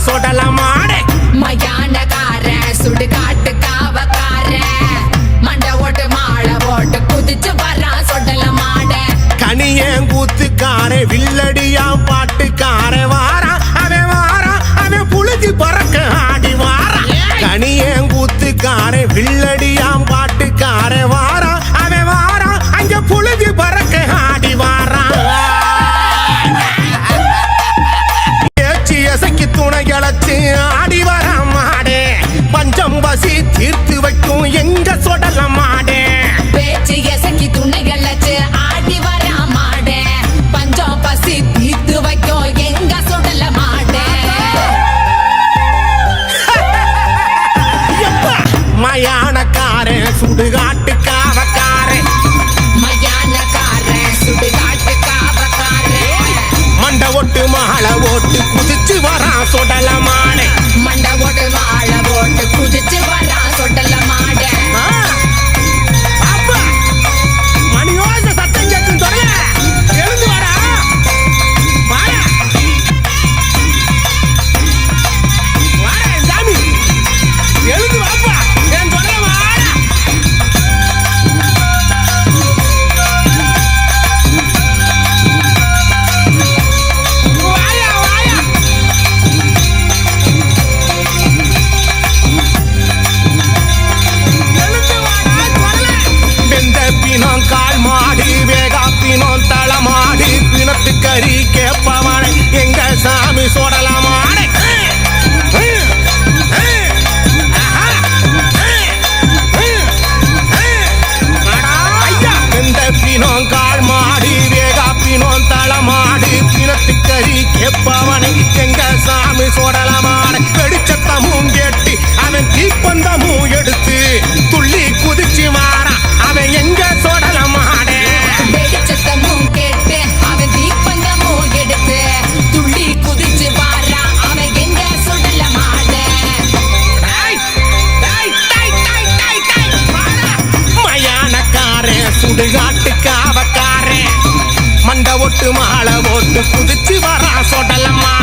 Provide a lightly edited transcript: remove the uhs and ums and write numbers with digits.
சொடல மாடு மயானக்கார சுடுகாட்டு காவக்கார மண்டை ஓட்டு மாலை ஓட்டு குதிச்சு வரான் சொடல மாட கனியங்கூத்துக்கார வில்லடியா பாட்டுக்கார வாரான் அவன் புழுதி பறக்க ஆடி வாரான் கனியங்கூத்துக்கார வில்லடியா பாட்டுக்கார வாரான் அங்க புழுதி பறக்க ஆடி வாரான் எசைக்கு துணை இழைச்சு ஆடி வர மாடே பஞ்சம் பசி தீர்த்து வைக்கும் எங்க சொடல மாடே பேச்சு எசைக்கு துணை இழைச்சு ஆடி வர மாடே பஞ்சம் பசி தீர்த்து வைக்கும் எங்க சொடல மாடே மயானக்காரே சுடுகாட்டு காவக்காரே மயானக்கார சுடுகாட்டு காவக்கார மண்டை ஓட்டு மாலை ஓட்டு குதிச்சு வரான் சொடல மாடே மண்டை ஓட்டு மாலை ஓட்டு குதிச்சு வரான் சொடல மாட மணியோச சத்தம் கேட்கும் சொல்ல எழுந்து வரா சாமி எழுந்து வாப்பா என் சொல்ல வாடா பிணம் கால் மாடு வேகா பிணம் தளமாடு பிணத்து கறி கேப்பவனை எங்க சாமி சொடலமாடு பிணம் கால் மாடு வேகா பிணம் தளமாடு பிணத்து கறி கேப்பவனை எங்க சாமி சொடலமாடு வெடிச்சத்தமும் கேட்டு அவன் தீப்பந்தமும் எடுத்து துள்ளி குதிச்சு வாரா அவன் எங்க சொடல மாடே வெடிச்சத்தமும் கேட்டு அவன் தீப்பந்தமும் எடுத்து துள்ளி குதிச்சு வாரா அவன் எங்க சொடல மாட மயானக்காரே சுடுகாட்டு காவக்காரே மண்டை ஓட்டு மாலை ஓட்டு குதிச்சு வரா சொடல மாட